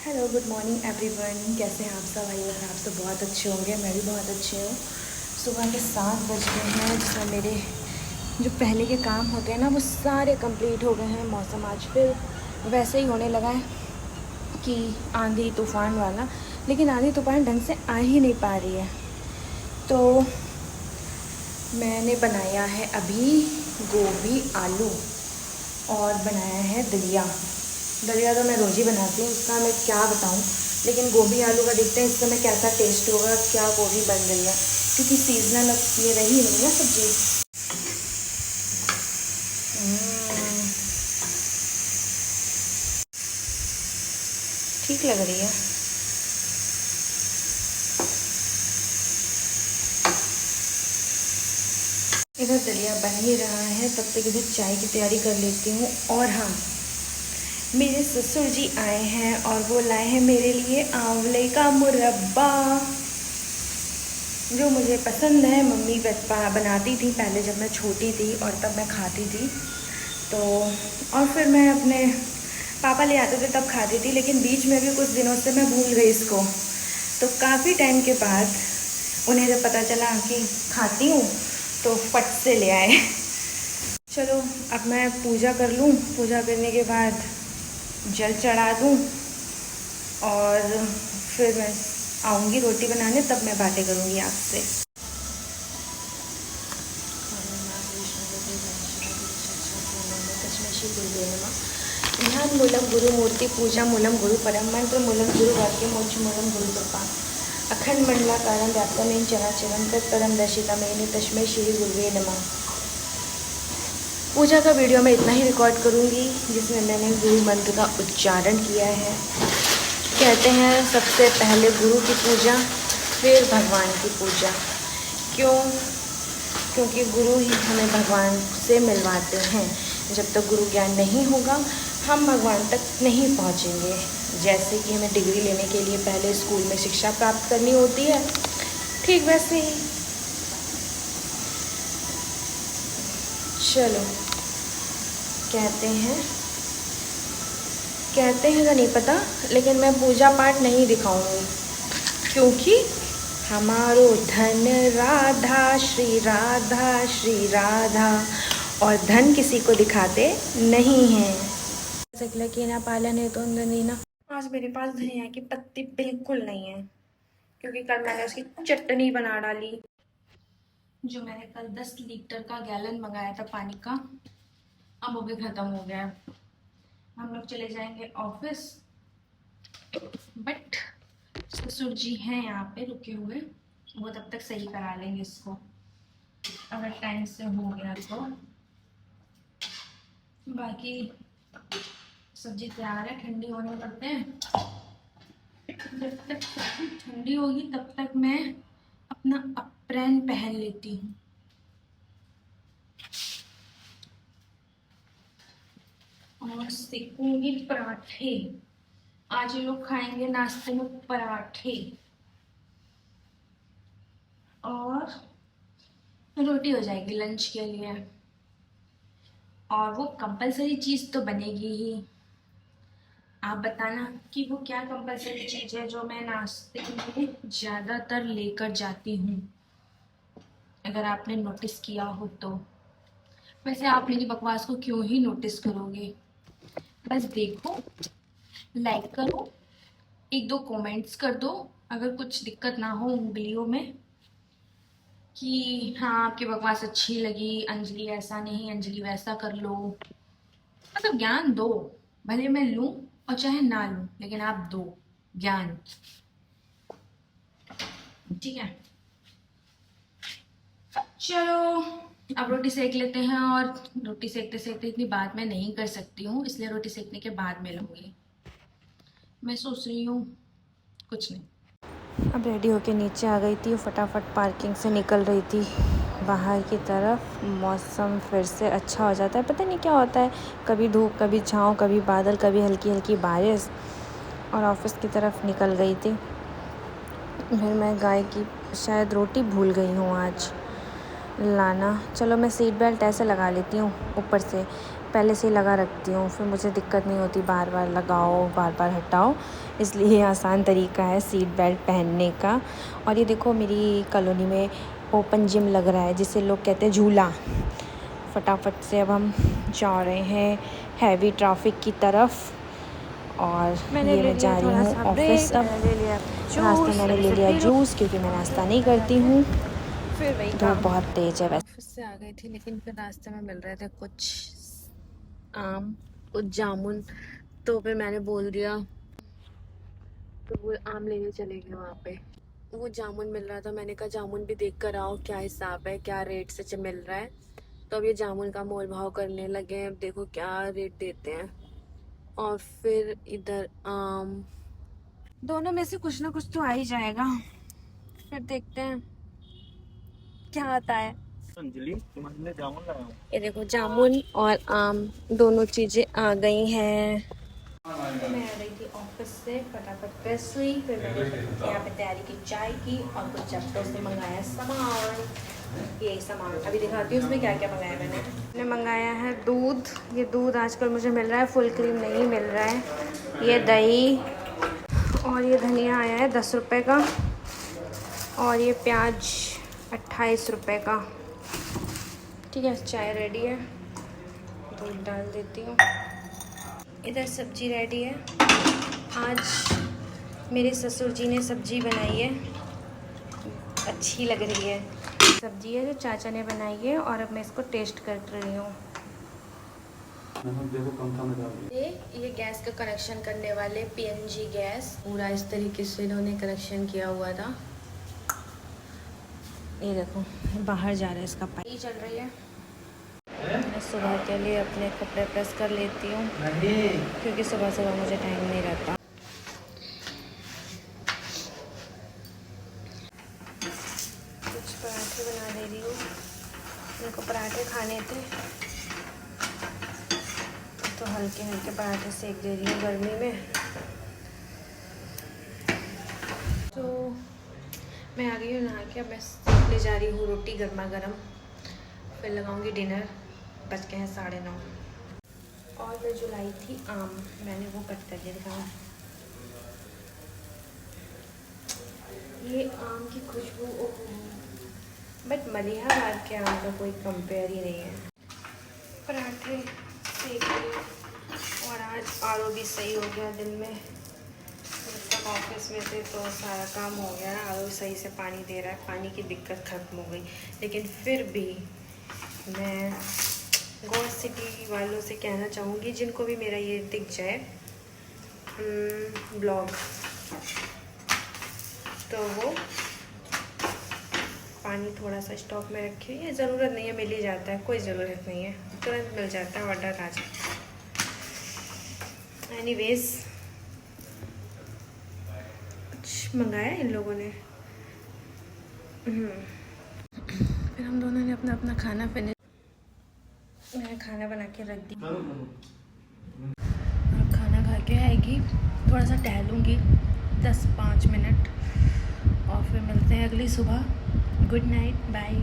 Hello good morning everyone. कैसे हैं आप सब? आई होप आप सब बहुत अच्छे होंगे। मैं भी बहुत अच्छी हूँ। सुबह के 7 बज गए हैं, जिसमें मेरे जो पहले के काम होते हैं ना वो सारे कंप्लीट हो गए हैं। मौसम आज फिर वैसे ही होने लगा है कि आंधी तूफ़ान वाला, लेकिन आंधी तूफ़ान ढंग से आ ही नहीं पा रही है। तो मैंने बनाया है अभी गोभी आलू और बनाया है दलिया। दलिया तो मैं रोज़ ही बनाती हूँ, उसका मैं क्या बताऊँ। लेकिन गोभी आलू का देखते हैं इस समय कैसा टेस्ट होगा, क्या गोभी बन रही है, क्योंकि सीजनल ये रही नहीं ना सब्जी। ठीक लग रही है। इधर दलिया बन ही रहा है, तब तक इधर चाय की तैयारी कर लेती हूँ। और हाँ, मेरे ससुर जी आए हैं और वो लाए हैं मेरे लिए आंवले का मुरब्बा, जो मुझे पसंद है। मम्मी बनाती थी पहले जब मैं छोटी थी, और तब मैं खाती थी। तो और फिर मैं अपने पापा ले आते थे तब खाती थी, लेकिन बीच में भी कुछ दिनों से मैं भूल गई इसको। तो काफ़ी टाइम के बाद उन्हें जब पता चला कि खाती हूँ तो फट से ले आए। चलो अब मैं पूजा कर लूँ, पूजा करने के बाद जल चढ़ा दूँ और फिर मैं आऊँगी रोटी बनाने, तब मैं बातें करूँगी आपसे। ध्यान मूलम गुरु मूर्ति पूजा मूलम गुरु परम मंत्र मूलम गुरु वाक्य मोक्ष मूलम गुरु कृपा अखंड मंडलाकारं व्याप्तमेन चराचरं तत्परं दर्शितमेन तस्मै श्री गुरुवे नमः। पूजा का वीडियो मैं इतना ही रिकॉर्ड करूँगी जिसमें मैंने गुरु मंत्र का उच्चारण किया है। कहते हैं सबसे पहले गुरु की पूजा, फिर भगवान की पूजा। क्यों? क्योंकि गुरु ही हमें भगवान से मिलवाते हैं। जब तक गुरु ज्ञान नहीं होगा हम भगवान तक नहीं पहुंचेंगे। जैसे कि हमें डिग्री लेने के लिए पहले स्कूल में शिक्षा प्राप्त करनी होती है, ठीक वैसे ही। चलो, कहते हैं तो नहीं पता, लेकिन मैं पूजा पाठ नहीं दिखाऊंगी, क्योंकि हमारो धन राधा श्री राधा, और धन किसी को दिखाते नहीं हैं। सकला की ना पालन है तो ना। आज मेरे पास धनिया की पत्ती बिल्कुल नहीं है, क्योंकि कल मैंने उसकी चटनी बना डाली। जो मैंने कल 10 लीटर का गैलन मंगाया था पानी का, अब वो भी खत्म हो गया। हम लोग चले जाएंगे ऑफिस, बट ससुर जी हैं यहाँ पे रुके हुए, वो तब तक सही करा लेंगे इसको, अगर टाइम से हो गया तो। बाकी सब्जी तैयार है, ठंडी होने पड़ते हैं। जब तक सब्जी ठंडी होगी तब तक मैं अपना अप्रैन पहन लेती हूँ। और सेकूंगी पराठे। आज ये लोग खाएंगे नाश्ते में पराठे, और रोटी हो जाएगी लंच के लिए। और वो कंपलसरी चीज़ तो बनेगी ही। आप बताना कि वो क्या कंपलसरी चीज़ है जो मैं नाश्ते में ज़्यादातर लेकर जाती हूँ, अगर आपने नोटिस किया हो तो। वैसे आप मेरी बकवास को क्यों ही नोटिस करोगे? बस देखो, लाइक करो, एक दो कमेंट्स कर दो, अगर कुछ दिक्कत ना हो उंगलियों में कि हाँ आपकी बकवास अच्छी लगी, अंजलि ऐसा नहीं, अंजलि वैसा कर लो। मतलब ज्ञान दो, भले मैं लूँ और चाहे ना लूँ, लेकिन आप दो ज्ञान, ठीक है। चलो अब रोटी सेक लेते हैं, और रोटी सेकते सेकते इतनी बात मैं नहीं कर सकती हूँ, इसलिए रोटी सेकने के बाद मिलूंगी। मैं सोच रही हूँ कुछ नहीं। अब रेडी होके नीचे आ गई थी, फटाफट पार्किंग से निकल रही थी बाहर की तरफ। मौसम फिर से अच्छा हो जाता है, पता नहीं क्या होता है, कभी धूप कभी छाँव, कभी बादल, कभी हल्की हल्की बारिश। और ऑफिस की तरफ निकल गई थी। फिर मैं गाय की शायद रोटी भूल गई हूँ आज लाना। चलो मैं सीट बेल्ट ऐसे लगा लेती हूँ ऊपर से, पहले से ही लगा रखती हूँ, फिर मुझे दिक्कत नहीं होती बार बार लगाओ बार बार हटाओ, इसलिए आसान तरीका है सीट बेल्ट पहनने का। और ये देखो मेरी कॉलोनी में ओपन जिम लग रहा है जिसे लोग कहते हैं झूला। फटाफट से अब हम जा रहे हैं हैवी ट्रैफिक की तरफ, और ये मैं जा रही हूँ ऑफिस। अब नाश्ता मैंने ले लिया जूस, क्योंकि मैं नाश्ता नहीं करती हूँ। धूप बहुत तेज है। वैसे ऑफिस से आ गई थी, लेकिन फिर रास्ते में मिल रहे थे कुछ आम कुछ जामुन, तो फिर मैंने बोल दिया तो वो आम लेने चले गए। वहाँ पे वो जामुन मिल रहा था, मैंने कहा जामुन भी देख कर आओ क्या हिसाब है, क्या रेट से मिल रहा है। तो अब ये जामुन का मोल भाव करने लगे हैं, अब देखो क्या रेट देते हैं। और फिर इधर आम, दोनों में से कुछ ना कुछ तो आ ही जाएगा, फिर देखते हैं क्या आता है। अंजलि तुम्हारे लिए जामुन लाया हूं। ये देखो जामुन और आम दोनों चीजें आ गई हैं। तो मैं आ गई थी ऑफिस से, फटाफट फ्रेश हुई, फिर मैंने यहाँ पे तैयारी की चाय की और कुछ चप्पलों से मंगाया सामान। यही सामान अभी दिखाती हूँ उसमें क्या क्या मंगाया मैंने मंगाया है दूध। ये दूध आजकल मुझे मिल रहा है, फुल क्रीम नहीं मिल रहा है। ये दही, और ये धनिया आया है 10 रुपये का, और ये प्याज 28 रुपये का। ठीक है, चाय रेडी है, दूध डाल देती हूँ। इधर सब्जी रेडी है। आज मेरे ससुर जी ने सब्जी बनाई है, अच्छी लग रही है। सब्जी है जो चाचा ने बनाई है, और अब मैं इसको टेस्ट कर रही हूँ। ये गैस का कनेक्शन करने वाले पीएनजी गैस, पूरा इस तरीके से इन्होंने कनेक्शन किया हुआ था। ये देखो बाहर जा रहा है इसका पाइप। ये चल रही है। मैं सुबह के लिए अपने कपड़े प्रेस कर लेती हूँ, क्योंकि सुबह सुबह मुझे टाइम नहीं रहता। कुछ पराठे बना दे रही हूँ, मेरे को पराठे खाने थे तो हल्के हल्के पराठे सेक दे रही हूँ गर्मी में। तो मैं आ गई हूँ नहा के, अब मैं ले जा रही हूँ रोटी गर्मा गर्म, फिर लगाऊंगी डिनर। बज गए हैं 9:30। और मैं जो लाई थी आम, मैंने वो कट कर दिया। ये आम की खुशबू, बट मलिहा बाग के आम का कोई कंपेयर ही नहीं है। पराठे सेक लिए, और आज आलू भी सही हो गया दिन में। जब तक ऑफिस में थे तो सारा काम हो गया ना, आलू सही से पानी दे रहा है, पानी की दिक्कत ख़त्म हो गई। लेकिन फिर भी मैं गोवा सिटी वालों से कहना चाहूँगी, जिनको भी मेरा ये दिख जाए ब्लॉग, तो वो पानी थोड़ा सा स्टॉक में रखे। ये ज़रूरत नहीं है, मिल ही जाता है, कोई ज़रूरत नहीं है, तुरंत मिल जाता है, ऑर्डर आ जाता है। एनीवेज कुछ मंगाया इन लोगों ने। फिर हम दोनों ने अपना अपना खाना फिनिश, मैंने खाना बना के रख दी। अब खाना खा के आएगी, थोड़ा सा टहलूँगी 10-5 मिनट, और फिर मिलते हैं अगली सुबह। Good night, bye.